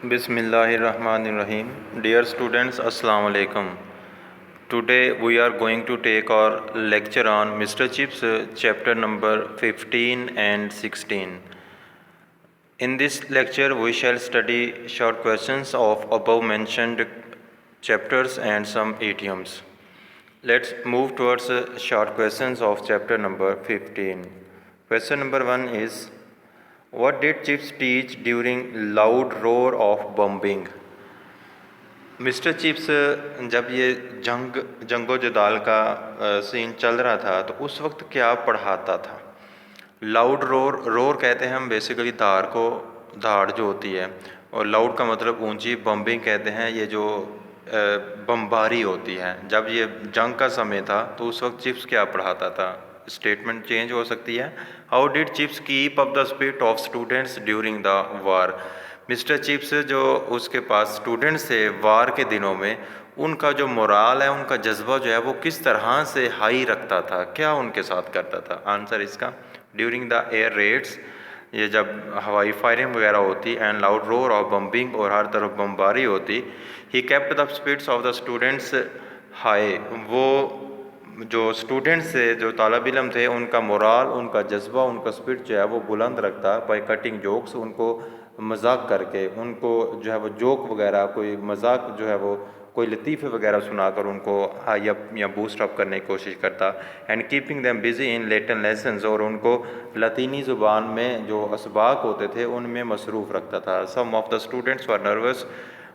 Bismillahirrahmanirrahim. Dear students, Assalamu alaikum. Today we are going to take our lecture on Mr. Chips chapter number 15 and 16. In this lecture we shall study short questions of above mentioned chapters and some idioms. Let's move towards short questions of chapter number 15. Question number 1 is, what did Chips teach during loud roar of bombing? Mister chips जब ये जंगो जदाल का scene चल रहा था तो उस वक्त क्या पढ़ाता था? लाउड रोर कहते हैं हम बेसिकली धाड़ जो होती है, और लाउड का मतलब ऊंची, बम्बिंग कहते हैं ये जो बमबारी होती है। जब ये जंग का समय था तो उस वक्त चिप्स क्या पढ़ाता था? स्टेटमेंट चेंज हो सकती है। How did chips keep up the spirit of students during the war? Mister chips जो उसके पास स्टूडेंट्स थे वार के दिनों में, उनका जो मोराल है, उनका जज्बा जो है वो किस तरह से हाई रखता था, क्या उनके साथ करता था? आंसर इसका, ड्यूरिंग द एयर रेड्स, ये जब हवाई फायरिंग वगैरह होती, and loud roar of bombing, और हर तरफ बमबारी होती, he kept the spirits of the students high. वो जो स्टूडेंट्स थे, जो तालब इलम थे, उनका मोराल, उनका जज्बा, उनका स्पिरिट जो है वो बुलंद रखता बाय कटिंग जोक्स, उनको मजाक करके, उनको जो है वो जोक वगैरह, कोई मजाक जो है वो कोई लतीफ़े वगैरह सुनाकर उनको या बूस्ट अप करने की कोशिश करता। And keeping them busy in Latin lessons, और उनको लतीनी ज़ुबान में जो असबाक होते थे उनमें मसरूफ़ रखता था। Some of the students were nervous,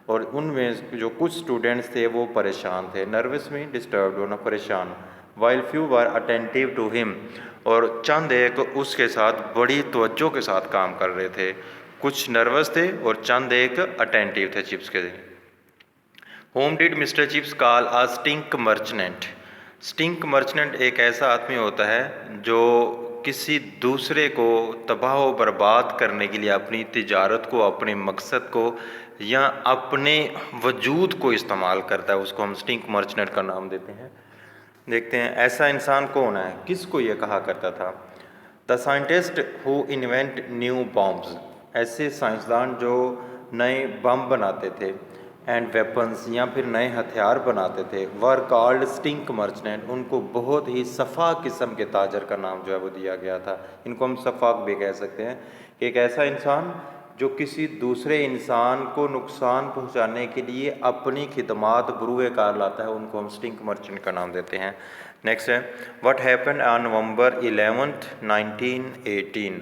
और उनमें जो कुछ स्टूडेंट्स थे वो परेशान थे। नर्वस में डिस्टर्ब होना, परेशान। While few were attentive to him, और चंद एक उसके साथ बड़ी तवज्जो के साथ काम कर रहे थे। कुछ नर्वस थे और चंद एक अटेंटिव थे चिप्स के। Whom did Mister Chips call a stink merchant? Stink merchant एक ऐसा आदमी होता है जो किसी दूसरे को तबाह व बर्बाद करने के लिए अपनी तिजारत को, अपने मकसद को, या अपने वजूद को इस्तेमाल करता है, उसको हम स्टिंक मर्चेंट का नाम देते हैं। देखते हैं ऐसा इंसान कौन है, किसको ये कहा करता था? The scientist who invent new bombs, ऐसे साइंसदान जो नए बम बनाते थे, एंड वेपन्स, या फिर नए हथियार बनाते थे, वर कॉल्ड स्टिंक मर्चेंट। उनको बहुत ही सफ़ा किस्म के ताजर का नाम जो है वो दिया गया था। इनको हम सफ़ाक भी कह सकते हैं। एक ऐसा इंसान जो किसी दूसरे इंसान को नुकसान पहुंचाने के लिए अपनी खिदमात बरूए कार लाता है, उनको हम स्टिंक मर्चेंट का नाम देते हैं। नेक्स्ट है, what happened on November 11th 1918?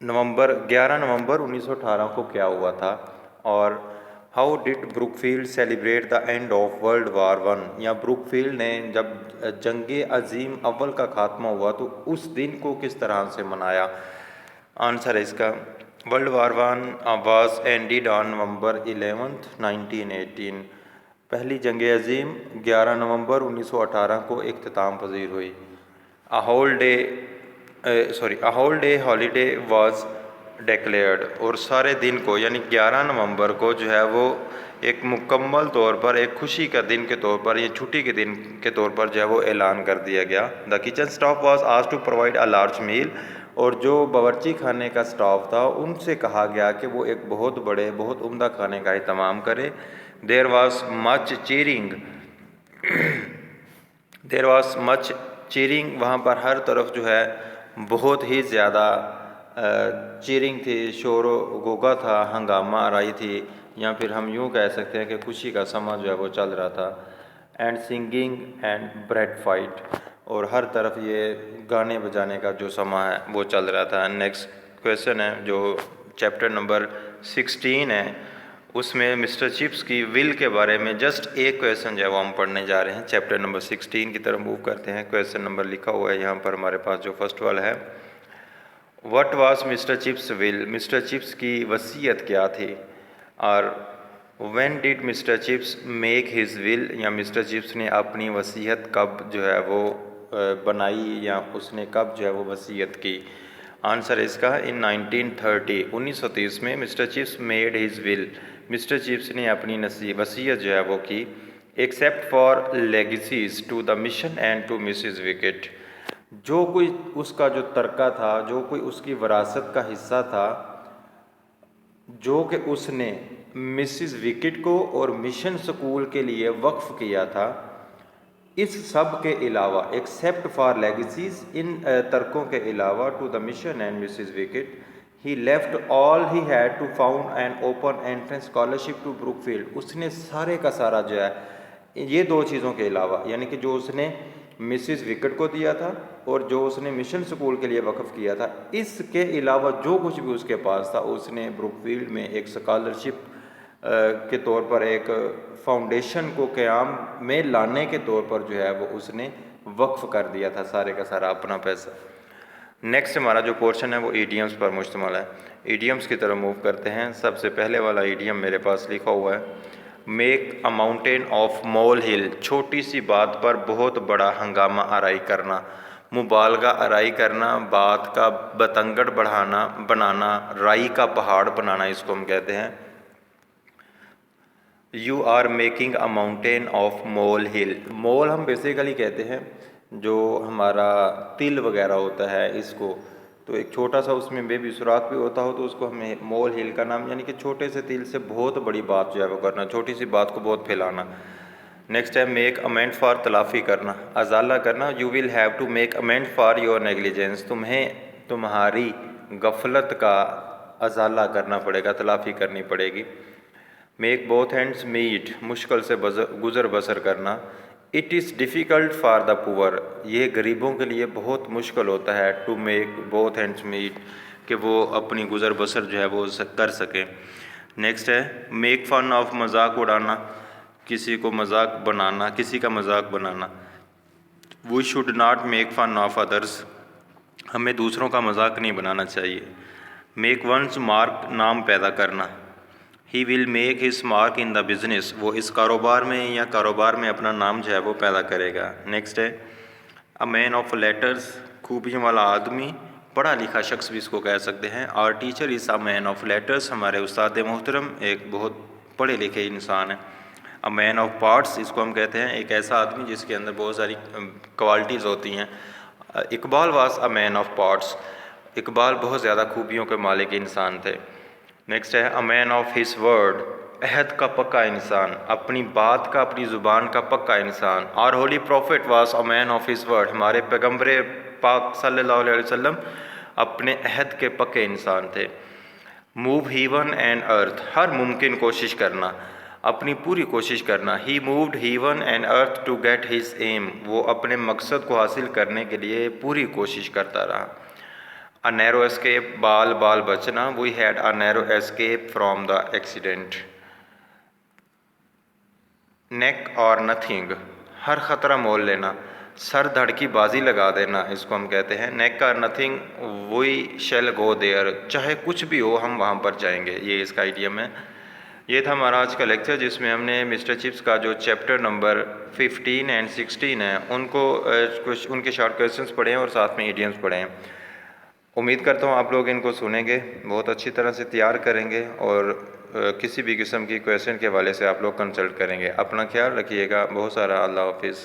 11 नवंबर 1918 को क्या हुआ था? और how did Brookfield celebrate the end of world war one? या ब्रुकफील्ड ने जब जंग अजीम अव्वल का खात्मा हुआ तो उस दिन को किस तरह से मनाया? आंसर है इसका, world war one was ended on November 11th 1918। पहली जंग अजीम 11 नवंबर 1918 को इख्तिताम पजीर हुई। A whole day holiday was declared, और सारे दिन को यानी 11 नवंबर को जो है वो एक मुकम्मल तौर पर, एक खुशी का दिन के तौर पर, ये छुट्टी के दिन के तौर पर जो है वो ऐलान कर दिया गया। The kitchen staff was asked to provide a large meal, और जो बावर्ची खाने का स्टाफ था उनसे कहा गया कि वो एक बहुत बड़े, बहुत उम्दा खाने का एहतमाम करे। देयर वाज मच चीरिंग, वहाँ पर हर तरफ जो है बहुत ही ज़्यादा चीरिंग थी, शोर गोगा था, हंगामा आराई थी, या फिर हम यूँ कह सकते हैं कि खुशी का समा जो है वो चल रहा था। And singing and bread fight, और हर तरफ ये गाने बजाने का जो समा है वो चल रहा था। नेक्स्ट क्वेश्चन है जो चैप्टर नंबर 16 है, उसमें मिस्टर चिप्स की विल के बारे में जस्ट एक क्वेश्चन जो है वो हम पढ़ने जा रहे हैं। चैप्टर नंबर 16 की तरफ मूव करते हैं। क्वेश्चन नंबर लिखा हुआ है यहाँ पर हमारे पास, जो फर्स्ट वाला है, what was mister chips will? Mister chips की वसीयत क्या थी? और when did Mister chips make his will? या मिस्टर चिप्स ने अपनी वसीयत कब जो है वो बनाई, या उसने कब जो है वो वसीयत की? आंसर इसका, इन 1930, 1930 में Mister Chips made his will. Mister Chips ने अपनी वसीयत जो है वो की, except for legacies to the mission and to Mrs Wickett. जो कोई उसका जो तरका था, जो कोई उसकी विरासत का हिस्सा था, जो कि उसने मिसिस विकेट को और मिशन स्कूल के लिए वक्फ किया था। इस सब के अलावा एक्सेप्ट फॉर लेगेसीज, इन तर्कों के अलावा, to the mission and Mrs Wickett he left all he had to found an open entrance scholarship to Brookfield. उसने सारे का सारा जो है ये दो चीज़ों के अलावा, यानी कि जो उसने मिसिस विकेट को दिया था और जो उसने मिशन स्कूल के लिए वक्फ किया था, इसके अलावा जो कुछ भी उसके पास था उसने ब्रुकफील्ड में एक स्कॉलरशिप के तौर पर, एक फाउंडेशन को क़याम में लाने के तौर पर जो है वो उसने वक्फ कर दिया था सारे का सारा अपना पैसा। नेक्स्ट हमारा जो पोर्शन है वो ईडियम्स पर मुश्तमिल है। ईडियम्स की तरफ मूव करते हैं। सबसे पहले वाला ईडियम मेरे पास लिखा हुआ है, make a mountain of mole hill. छोटी सी बात पर बहुत बड़ा हंगामा आराई करना, मुबालगा आराई करना, बात का बतंगड़ बढ़ाना, बनाना, राई का पहाड़ बनाना, इसको हम कहते हैं। You are making a mountain of mole hill. Mole हम बेसिकली कहते हैं जो हमारा तिल वगैरह होता है इसको, तो एक छोटा सा उसमें बेबी सुराख भी होता हो तो उसको हमें मोल हिल का नाम, यानी कि छोटे से तिल से बहुत बड़ी बात जो है वो करना, छोटी सी बात को बहुत फैलाना। नेक्स्ट है मेक अमेंड फॉर, तलाफ़ी करना, अजाला करना। You will have to make amend for your negligence. तुम्हें तुम्हारी गफलत का अजाला करना पड़ेगा, तलाफ़ी करनी पड़ेगी। मेक बोथ हैंड्स मीट, मुश्किल से गुज़र बसर करना। It is difficult for the poor, ये गरीबों के लिए बहुत मुश्किल होता है। To make both hands meet, कि वो अपनी गुज़र बसर जो है वो कर सकें। नेक्स्ट है मेक फ़न ऑफ, मजाक उड़ाना, किसी को मजाक बनाना, किसी का मजाक बनाना। We should not make fun of others, हमें दूसरों का मजाक नहीं बनाना चाहिए। मेक वंस मार्क, नाम पैदा करना। He will make his mark in the business, वो इस कारोबार में या कारोबार में अपना नाम जो है वो पैदा करेगा। नेक्स्ट है अ मैन ऑफ लेटर्स, खूबियों वाला आदमी, पढ़ा लिखा शख्स भी इसको कह सकते हैं। Our teacher is a man of letters, हमारे उस्ताद मोहतरम एक बहुत पढ़े लिखे इंसान है। अ मैन ऑफ पार्ट्स, इसको हम कहते हैं एक ऐसा आदमी जिसके अंदर बहुत सारी क्वालिटीज़ होती हैं। Iqbal was a man of parts, Iqbal बहुत ज़्यादा खूबियों के मालिक इंसान थे। नेक्स्ट है a man of his word, अहद का पक्का इंसान, अपनी बात का, अपनी ज़ुबान का पक्का इंसान। Our holy prophet was a man of his word, हमारे पैगम्बर पाक सल्लल्लाहु अलैहि वसल्लम अपने अहद के पक्के इंसान थे। मूव हीवन एंड अर्थ, हर मुमकिन कोशिश करना, अपनी पूरी कोशिश करना। He moved heaven and earth to get his aim, वो अपने मकसद को हासिल करने के लिए पूरी कोशिश करता रहा। अ नैरो एस्केप, बाल बाल बचना, we had a narrow escape from the accident. Neck or nothing, हर ख़तरा मोल लेना, सर धड़ की बाजी लगा देना, इसको हम कहते हैं। Neck or nothing, we shall go there, चाहे कुछ भी हो हम वहाँ पर जाएंगे, ये इसका आइडियम है। ये था हमारा आज का लेक्चर जिसमें हमने मिस्टर चिप्स का जो चैप्टर नंबर 15 एंड 16 है उनको कुछ उनके शॉर्ट क्वेश्चंस पढ़े हैं और साथ में इडियम्स पढ़े हैं। उम्मीद करता हूँ आप लोग इनको सुनेंगे, बहुत अच्छी तरह से तैयार करेंगे और किसी भी किस्म की क्वेश्चन के हवाले से आप लोग कंसल्ट करेंगे। अपना ख्याल रखिएगा। बहुत सारा अल्लाह हाफिज़।